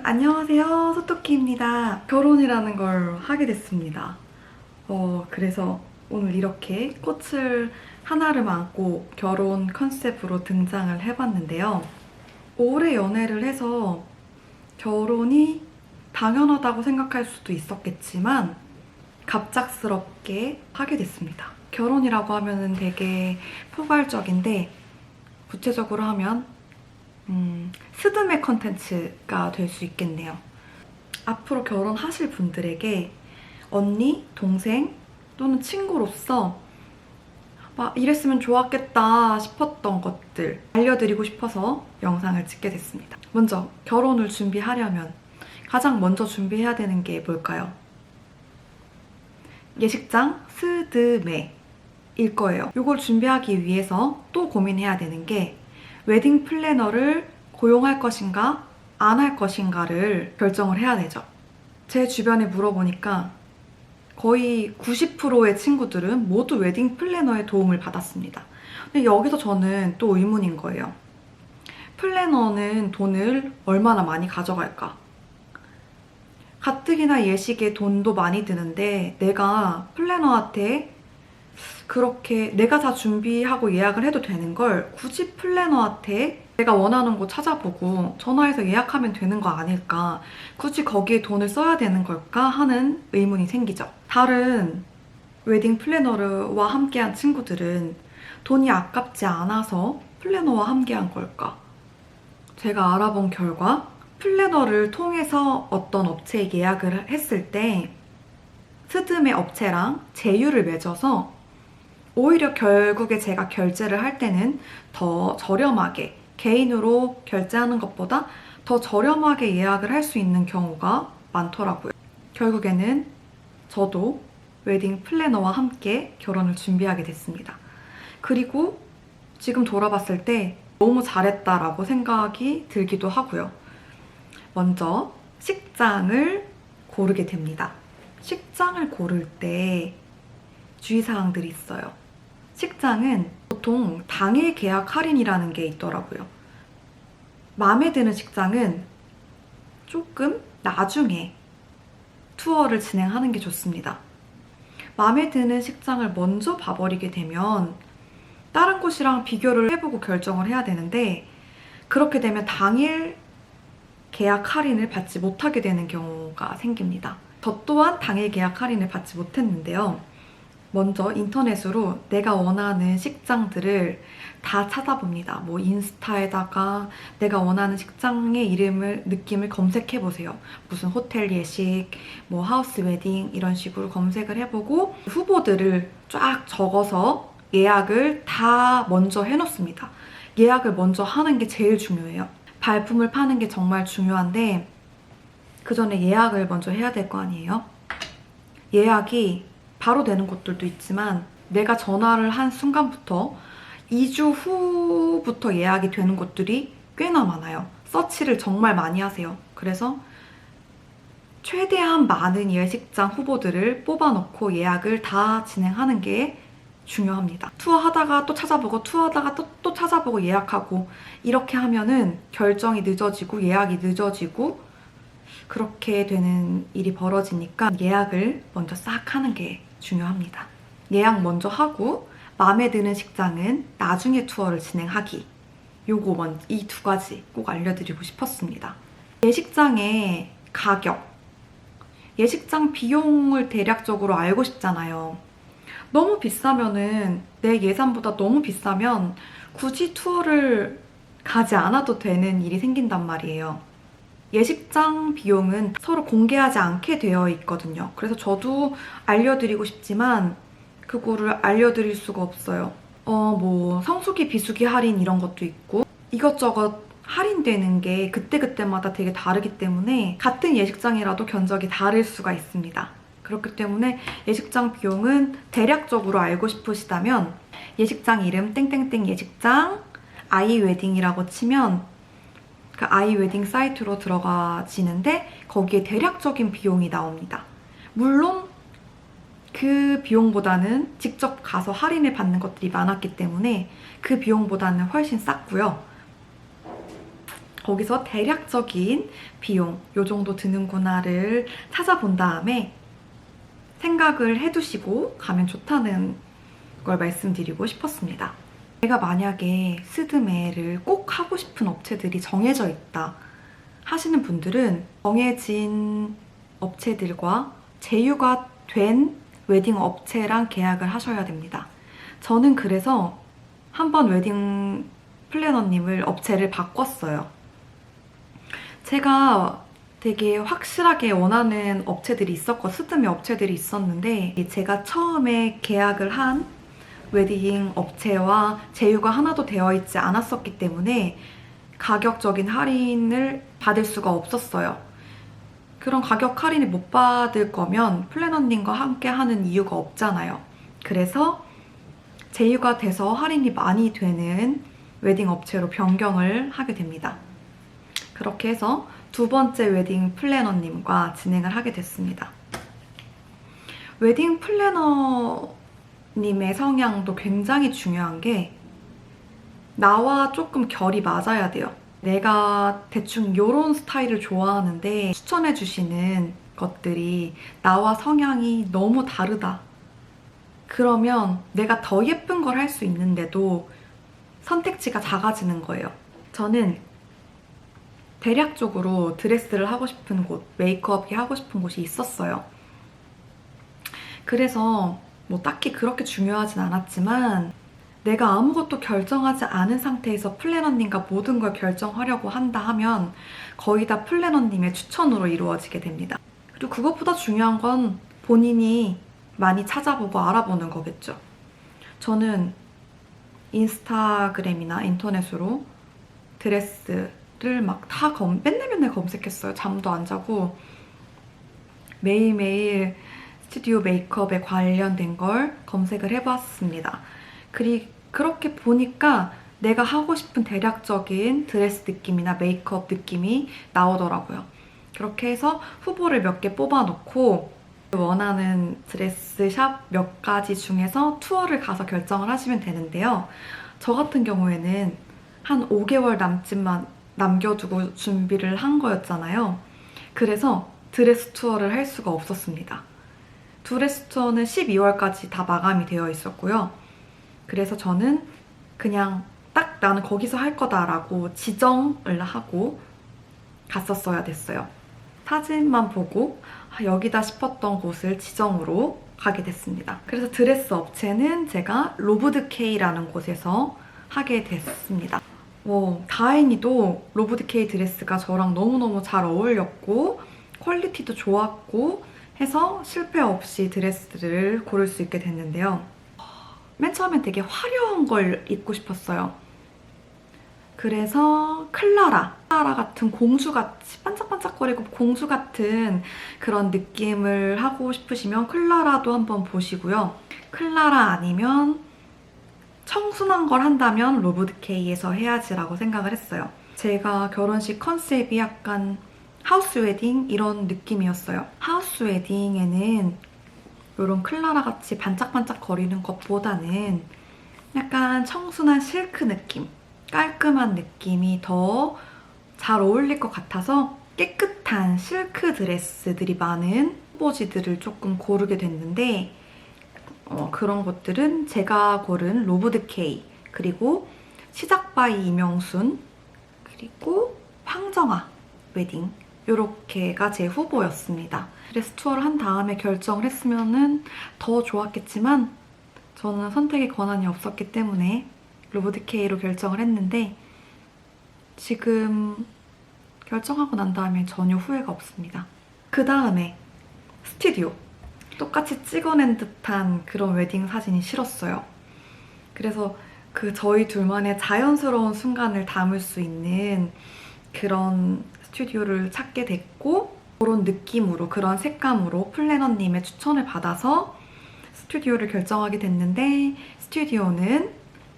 안녕하세요. 소토끼입니다. 결혼이라는 걸 하게 됐습니다. 그래서 오늘 이렇게 꽃을 하나를 안고 결혼 컨셉으로 등장을 해봤는데요. 오래 연애를 해서 결혼이 당연하다고 생각할 수도 있었겠지만 갑작스럽게 하게 됐습니다. 결혼이라고 하면은 되게 포괄적인데 구체적으로 하면 스드메 컨텐츠가 될 수 있겠네요. 앞으로 결혼하실 분들에게 언니, 동생 또는 친구로서 막 이랬으면 좋았겠다 싶었던 것들 알려드리고 싶어서 영상을 찍게 됐습니다. 먼저 결혼을 준비하려면 가장 먼저 준비해야 되는 게 뭘까요? 예식장 스드메일 거예요. 이걸 준비하기 위해서 또 고민해야 되는 게 웨딩 플래너를 고용할 것인가 안 할 것인가를 결정을 해야 되죠. 제 주변에 물어보니까 거의 90%의 친구들은 모두 웨딩 플래너의 도움을 받았습니다. 근데 여기서 저는 또 의문인 거예요. 플래너는 돈을 얼마나 많이 가져갈까? 가뜩이나 예식에 돈도 많이 드는데 내가 플래너한테 그렇게 내가 다 준비하고 예약을 해도 되는 걸 굳이 플래너한테 내가 원하는 곳 찾아보고 전화해서 예약하면 되는 거 아닐까? 굳이 거기에 돈을 써야 되는 걸까? 하는 의문이 생기죠. 다른 웨딩 플래너와 함께한 친구들은 돈이 아깝지 않아서 플래너와 함께한 걸까? 제가 알아본 결과 플래너를 통해서 어떤 업체에 예약을 했을 때 스드메 업체랑 제휴를 맺어서 오히려 결국에 제가 결제를 할 때는 더 저렴하게 개인으로 결제하는 것보다 더 저렴하게 예약을 할 수 있는 경우가 많더라고요. 결국에는 저도 웨딩 플래너와 함께 결혼을 준비하게 됐습니다. 그리고 지금 돌아봤을 때 너무 잘했다라고 생각이 들기도 하고요. 먼저 식장을 고르게 됩니다. 식장을 고를 때 주의사항들이 있어요. 식장은 보통 당일 계약 할인이라는 게 있더라고요. 마음에 드는 식장은 조금 나중에 투어를 진행하는 게 좋습니다. 마음에 드는 식장을 먼저 봐버리게 되면 다른 곳이랑 비교를 해보고 결정을 해야 되는데 그렇게 되면 당일 계약 할인을 받지 못하게 되는 경우가 생깁니다. 저 또한 당일 계약 할인을 받지 못했는데요. 먼저 인터넷으로 내가 원하는 식장들을 다 찾아봅니다. 뭐 인스타에다가 내가 원하는 식장의 느낌을 검색해보세요. 무슨 호텔 예식, 뭐 하우스 웨딩 이런 식으로 검색을 해보고 후보들을 쫙 적어서 예약을 다 먼저 해놓습니다. 예약을 먼저 하는 게 제일 중요해요. 발품을 파는 게 정말 중요한데 그 전에 예약을 먼저 해야 될 거 아니에요? 예약이 바로 되는 곳들도 있지만 내가 전화를 한 순간부터 2주 후부터 예약이 되는 곳들이 꽤나 많아요. 서치를 정말 많이 하세요. 그래서 최대한 많은 예식장 후보들을 뽑아놓고 예약을 다 진행하는 게 중요합니다. 투어하다가 또 찾아보고 투어하다가 또 찾아보고 예약하고 이렇게 하면은 결정이 늦어지고 예약이 늦어지고 그렇게 되는 일이 벌어지니까 예약을 먼저 싹 하는 게 중요합니다. 예약 먼저 하고 마음에 드는 식장은 나중에 투어를 진행하기. 요거 이 두 가지 꼭 알려드리고 싶었습니다. 예식장의 가격. 예식장 비용을 대략적으로 알고 싶잖아요. 너무 비싸면은 내 예산보다 너무 비싸면 굳이 투어를 가지 않아도 되는 일이 생긴단 말이에요. 예식장 비용은 서로 공개하지 않게 되어 있거든요. 그래서 저도 알려드리고 싶지만 그거를 알려드릴 수가 없어요. 뭐 성수기, 비수기 할인 이런 것도 있고 이것저것 할인되는 게 그때그때마다 되게 다르기 때문에 같은 예식장이라도 견적이 다를 수가 있습니다. 그렇기 때문에 예식장 비용은 대략적으로 알고 싶으시다면 예식장 이름 땡땡땡 예식장 아이웨딩이라고 치면 그 아이웨딩 사이트로 들어가지는데 거기에 대략적인 비용이 나옵니다. 물론 그 비용보다는 직접 가서 할인을 받는 것들이 많았기 때문에 그 비용보다는 훨씬 쌌고요. 거기서 대략적인 비용 요 정도 드는구나를 찾아본 다음에 생각을 해두시고 가면 좋다는 걸 말씀드리고 싶었습니다. 내가 만약에 스드메를 꼭 하고 싶은 업체들이 정해져 있다 하시는 분들은 정해진 업체들과 제휴가 된 웨딩 업체랑 계약을 하셔야 됩니다. 저는 그래서 한번 웨딩 플래너님을 업체를 바꿨어요. 제가 되게 확실하게 원하는 업체들이 있었고 스드메 업체들이 있었는데 제가 처음에 계약을 한 웨딩 업체와 제휴가 하나도 되어 있지 않았었기 때문에 가격적인 할인을 받을 수가 없었어요. 그런 가격 할인을 못 받을 거면 플래너님과 함께 하는 이유가 없잖아요. 그래서 제휴가 돼서 할인이 많이 되는 웨딩 업체로 변경을 하게 됩니다. 그렇게 해서 두 번째 웨딩 플래너님과 진행을 하게 됐습니다. 웨딩 플래너님의 성향도 굉장히 중요한 게 나와 조금 결이 맞아야 돼요. 내가 대충 이런 스타일을 좋아하는데 추천해주시는 것들이 나와 성향이 너무 다르다. 그러면 내가 더 예쁜 걸 할 수 있는데도 선택지가 작아지는 거예요. 저는 대략적으로 드레스를 하고 싶은 곳, 메이크업이 하고 싶은 곳이 있었어요. 그래서 뭐 딱히 그렇게 중요하진 않았지만 내가 아무것도 결정하지 않은 상태에서 플래너님과 모든 걸 결정하려고 한다 하면 거의 다 플래너님의 추천으로 이루어지게 됩니다. 그리고 그것보다 중요한 건 본인이 많이 찾아보고 알아보는 거겠죠. 저는 인스타그램이나 인터넷으로 드레스를 막 다 맨날 검색했어요. 잠도 안 자고 매일매일 스튜디오 메이크업에 관련된 걸 검색을 해봤습니다. 그렇게 보니까 내가 하고 싶은 대략적인 드레스 느낌이나 메이크업 느낌이 나오더라고요. 그렇게 해서 후보를 몇 개 뽑아놓고 원하는 드레스 샵 몇 가지 중에서 투어를 가서 결정을 하시면 되는데요. 저 같은 경우에는 한 5개월 남짓만 남겨두고 준비를 한 거였잖아요. 그래서 드레스 투어를 할 수가 없었습니다. 드레스 투어는 12월까지 다 마감이 되어 있었고요. 그래서 저는 그냥 딱 나는 거기서 할 거다라고 지정을 하고 갔었어야 됐어요. 사진만 보고 여기다 싶었던 곳을 지정으로 가게 됐습니다. 그래서 드레스 업체는 제가 로브드케이라는 곳에서 하게 됐습니다. 다행히도 로브드케이 드레스가 저랑 너무너무 잘 어울렸고 퀄리티도 좋았고 해서 실패 없이 드레스를 고를 수 있게 됐는데요. 맨 처음엔 되게 화려한 걸 입고 싶었어요. 그래서 클라라 같은 공주같이 반짝반짝거리고 공주 같은 그런 느낌을 하고 싶으시면 클라라도 한번 보시고요. 클라라 아니면 청순한 걸 한다면 로브드케이에서 해야지라고 생각을 했어요. 제가 결혼식 컨셉이 약간 하우스 웨딩 이런 느낌이었어요. 하우스 웨딩에는 이런 클라라같이 반짝반짝거리는 것보다는 약간 청순한 실크 느낌, 깔끔한 느낌이 더 잘 어울릴 것 같아서 깨끗한 실크 드레스들이 많은 후보지들을 조금 고르게 됐는데 그런 것들은 제가 고른 로브드케이, 그리고 시작바이 이명순, 그리고 황정아 웨딩 이렇게가 제 후보였습니다. 드레스 투어를 한 다음에 결정을 했으면 더 좋았겠지만 저는 선택의 권한이 없었기 때문에 로브드케이로 결정을 했는데 지금 결정하고 난 다음에 전혀 후회가 없습니다. 그 다음에 스튜디오. 똑같이 찍어낸 듯한 그런 웨딩 사진이 싫었어요. 그래서 저희 둘만의 자연스러운 순간을 담을 수 있는 그런 스튜디오를 찾게 됐고 그런 느낌으로, 그런 색감으로 플래너님의 추천을 받아서 스튜디오를 결정하게 됐는데 스튜디오는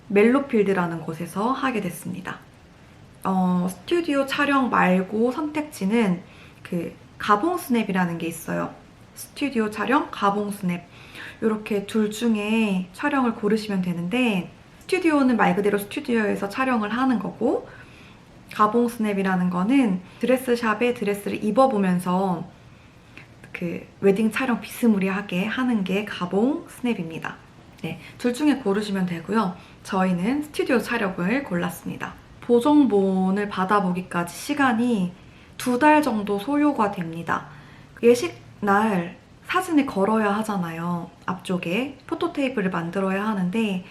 멜로필드라는 곳에서 하게 됐습니다. 스튜디오 촬영 말고 선택지는 가봉스냅이라는 게 있어요. 스튜디오 촬영, 가봉스냅 이렇게 둘 중에 촬영을 고르시면 되는데 스튜디오는 말 그대로 스튜디오에서 촬영을 하는 거고 가봉 스냅이라는 거는 드레스샵에 드레스를 입어보면서 그 웨딩 촬영 비스무리하게 하는 게 가봉 스냅입니다. 네, 둘 중에 고르시면 되고요. 저희는 스튜디오 촬영을 골랐습니다. 보정본을 받아보기까지 시간이 2달 정도 소요가 됩니다. 예식 날 사진을 걸어야 하잖아요. 앞쪽에 포토테이프를 만들어야 하는데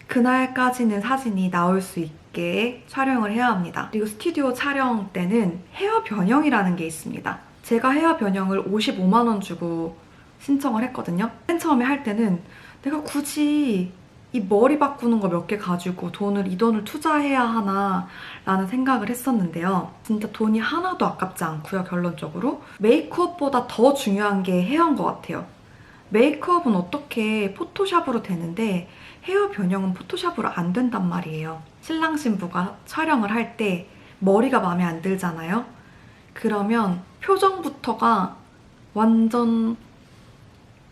그날까지는 사진이 나올 수 있게 촬영을 해야 합니다. 그리고 스튜디오 촬영 때는 헤어 변형이라는 게 있습니다. 제가 헤어 변형을 55만 원 주고 신청을 했거든요. 맨 처음에 할 때는 내가 굳이 이 머리 바꾸는 거 몇 개 가지고 이 돈을 투자해야 하나 라는 생각을 했었는데요. 진짜 돈이 하나도 아깝지 않고요, 결론적으로. 메이크업보다 더 중요한 게 헤어인 것 같아요. 메이크업은 어떻게 포토샵으로 되는데 헤어 변형은 포토샵으로 안 된단 말이에요. 신랑 신부가 촬영을 할 때 머리가 마음에 안 들잖아요. 그러면 표정부터가 완전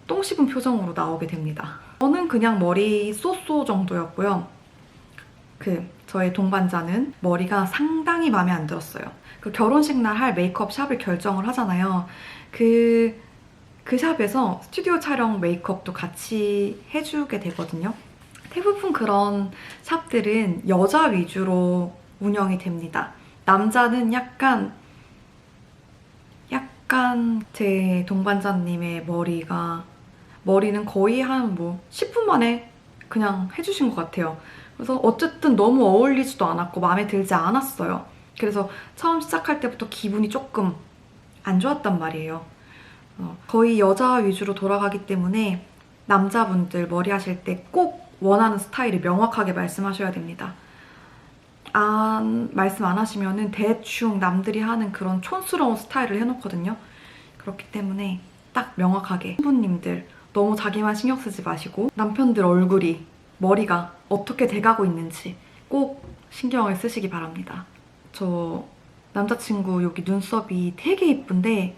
똥 씹은 표정으로 나오게 됩니다. 저는 그냥 머리 쏘쏘 정도였고요. 저의 동반자는 머리가 상당히 마음에 안 들었어요. 그 결혼식 날 할 메이크업 샵을 결정을 하잖아요. 그 샵에서 스튜디오 촬영 메이크업도 같이 해주게 되거든요. 대부분 그런 샵들은 여자 위주로 운영이 됩니다. 남자는 약간 제 동반자님의 머리는 거의 한 10분 만에 그냥 해주신 것 같아요. 그래서 어쨌든 너무 어울리지도 않았고 마음에 들지 않았어요. 그래서 처음 시작할 때부터 기분이 조금 안 좋았단 말이에요. 거의 여자 위주로 돌아가기 때문에 남자분들 머리 하실 때 꼭 원하는 스타일을 명확하게 말씀하셔야 됩니다. 말씀 안 하시면은 대충 남들이 하는 그런 촌스러운 스타일을 해놓거든요. 그렇기 때문에 딱 명확하게 신부님들 너무 자기만 신경 쓰지 마시고 남편들 얼굴이 머리가 어떻게 돼가고 있는지 꼭 신경을 쓰시기 바랍니다. 저 남자친구 여기 눈썹이 되게 예쁜데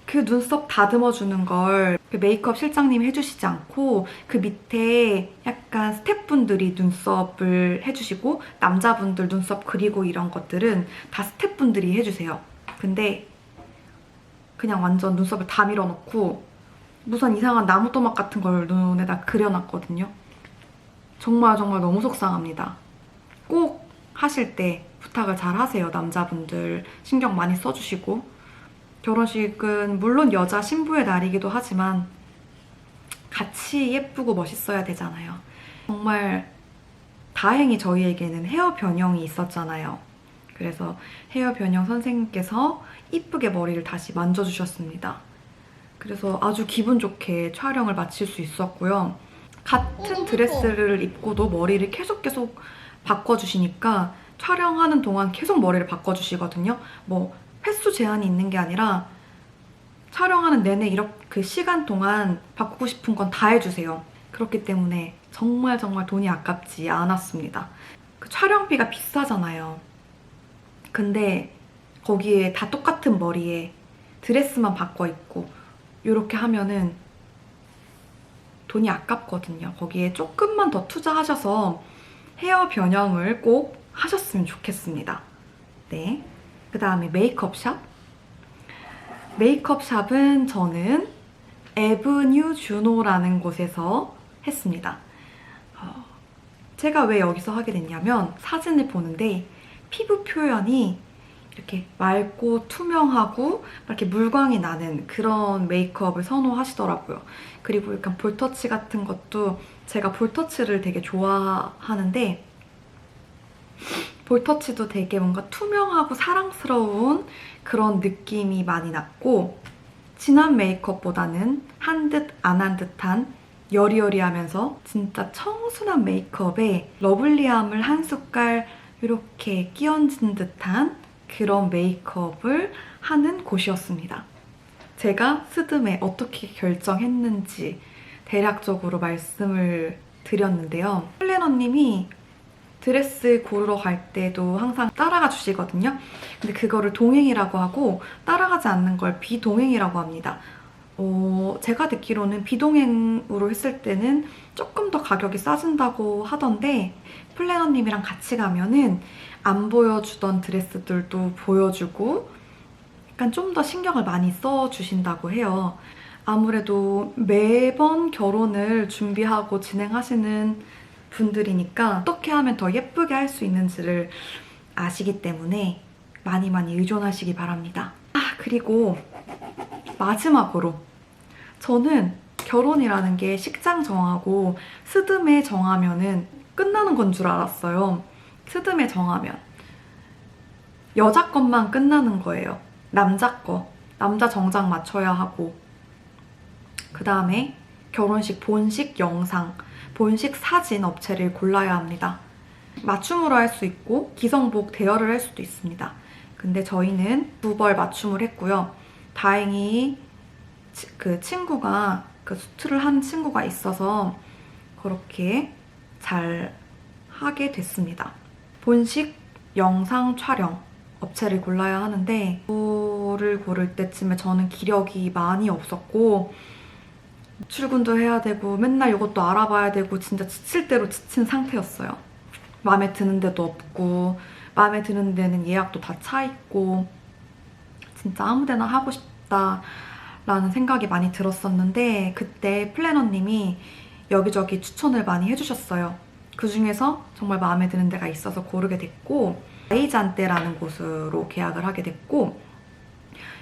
그 눈썹 다듬어주는 걸 그 메이크업 실장님이 해주시지 않고 그 밑에 약간 스태프분들이 눈썹을 해주시고 남자분들 눈썹 그리고 이런 것들은 다 스태프분들이 해주세요. 근데 그냥 완전 눈썹을 다 밀어넣고 무슨 이상한 나무토막 같은 걸 눈에다 그려놨거든요. 정말 너무 속상합니다. 꼭 하실 때 부탁을 잘 하세요. 남자분들 신경 많이 써주시고. 결혼식은 물론 여자 신부의 날이기도 하지만 같이 예쁘고 멋있어야 되잖아요. 정말 다행히 저희에게는 헤어 변형이 있었잖아요. 그래서 헤어 변형 선생님께서 이쁘게 머리를 다시 만져주셨습니다. 그래서 아주 기분 좋게 촬영을 마칠 수 있었고요. 같은 드레스를 입고도 머리를 계속 바꿔주시니까 촬영하는 동안 계속 머리를 바꿔주시거든요. 횟수 제한이 있는 게 아니라 촬영하는 내내 이렇게 시간 동안 바꾸고 싶은 건 다 해주세요. 그렇기 때문에 정말 돈이 아깝지 않았습니다. 그 촬영비가 비싸잖아요. 근데 거기에 다 똑같은 머리에 드레스만 바꿔 입고 이렇게 하면은 돈이 아깝거든요. 거기에 조금만 더 투자하셔서 헤어 변형을 꼭 하셨으면 좋겠습니다. 네. 그 다음에 메이크업샵. 메이크업샵은 저는 에브뉴 주노라는 곳에서 했습니다. 제가 왜 여기서 하게 됐냐면 사진을 보는데 피부 표현이 이렇게 맑고 투명하고 이렇게 물광이 나는 그런 메이크업을 선호하시더라고요. 그리고 약간 볼터치 같은 것도 제가 볼터치를 되게 좋아하는데 볼터치도 되게 뭔가 투명하고 사랑스러운 그런 느낌이 많이 났고 진한 메이크업보다는 한 듯 안 한 듯한 여리여리하면서 진짜 청순한 메이크업에 러블리함을 한 숟갈 이렇게 끼얹은 듯한 그런 메이크업을 하는 곳이었습니다. 제가 스드메 어떻게 결정했는지 대략적으로 말씀을 드렸는데요. 플래너님이 드레스 고르러 갈 때도 항상 따라가 주시거든요. 근데 그거를 동행이라고 하고 따라가지 않는 걸 비동행이라고 합니다. 제가 듣기로는 비동행으로 했을 때는 조금 더 가격이 싸진다고 하던데 플래너님이랑 같이 가면은 안 보여주던 드레스들도 보여주고 약간 좀 더 신경을 많이 써주신다고 해요. 아무래도 매번 결혼을 준비하고 진행하시는 분들이니까 어떻게 하면 더 예쁘게 할 수 있는지를 아시기 때문에 많이 의존하시기 바랍니다. 그리고 마지막으로 저는 결혼이라는 게 식장 정하고 스드메 정하면은 끝나는 건 줄 알았어요. 스드메 정하면 여자 것만 끝나는 거예요. 남자 거, 남자 정장 맞춰야 하고 그 다음에 결혼식 본식 영상, 본식 사진 업체를 골라야 합니다. 맞춤으로 할 수 있고 기성복 대여를 할 수도 있습니다. 근데 저희는 2벌 맞춤을 했고요. 다행히 그 친구가 그 수트를 한 친구가 있어서 그렇게 잘 하게 됐습니다. 본식 영상 촬영 업체를 골라야 하는데 그거를 고를 때쯤에 저는 기력이 많이 없었고 출근도 해야 되고 맨날 이것도 알아봐야 되고 진짜 지칠 대로 지친 상태였어요. 마음에 드는 데도 없고 마음에 드는 데는 예약도 다 차 있고 진짜 아무 데나 하고 싶다라는 생각이 많이 들었었는데 그때 플래너님이 여기저기 추천을 많이 해주셨어요. 그 중에서 정말 마음에 드는 데가 있어서 고르게 됐고 아이잔떼라는 곳으로 계약을 하게 됐고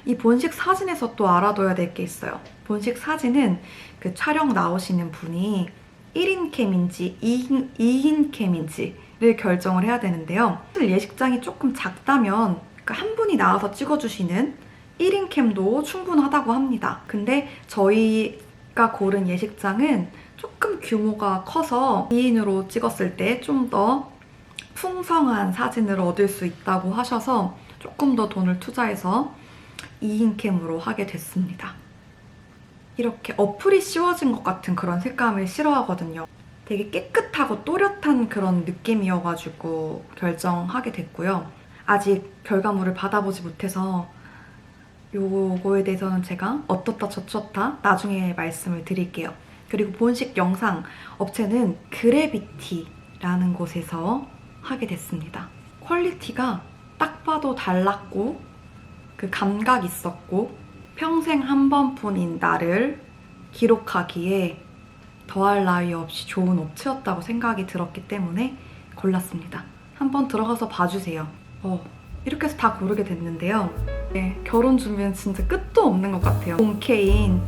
이 본식 사진에서 또 알아둬야 될 게 있어요. 본식 사진은 그 촬영 나오시는 분이 1인 캠인지 2인 캠인지를 결정을 해야 되는데요. 사실 예식장이 조금 작다면 한 분이 나와서 찍어주시는 1인 캠도 충분하다고 합니다. 근데 저희가 고른 예식장은 조금 규모가 커서 2인으로 찍었을 때 좀 더 풍성한 사진을 얻을 수 있다고 하셔서 조금 더 돈을 투자해서 2인 캠으로 하게 됐습니다. 이렇게 어플이 씌워진 것 같은 그런 색감을 싫어하거든요. 되게 깨끗하고 또렷한 그런 느낌이어가지고 결정하게 됐고요. 아직 결과물을 받아보지 못해서 요거에 대해서는 제가 어떻다 저쩌다 나중에 말씀을 드릴게요. 그리고 본식 영상 업체는 그래비티라는 곳에서 하게 됐습니다. 퀄리티가 딱 봐도 달랐고 그 감각 있었고 평생 한 번뿐인 나를 기록하기에 더할 나위 없이 좋은 업체였다고 생각이 들었기 때문에 골랐습니다. 한번 들어가서 봐주세요. 이렇게 해서 다 고르게 됐는데요. 네, 결혼 준비는 진짜 끝도 없는 것 같아요. 본캐인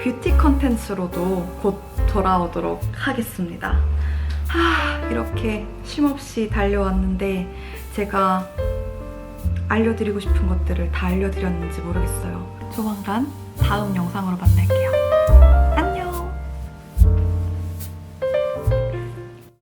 뷰티 컨텐츠로도 곧 돌아오도록 하겠습니다. 이렇게 쉼없이 달려왔는데 제가 알려드리고 싶은 것들을 다 알려드렸는지 모르겠어요. 조만간 다음 영상으로 만날게요.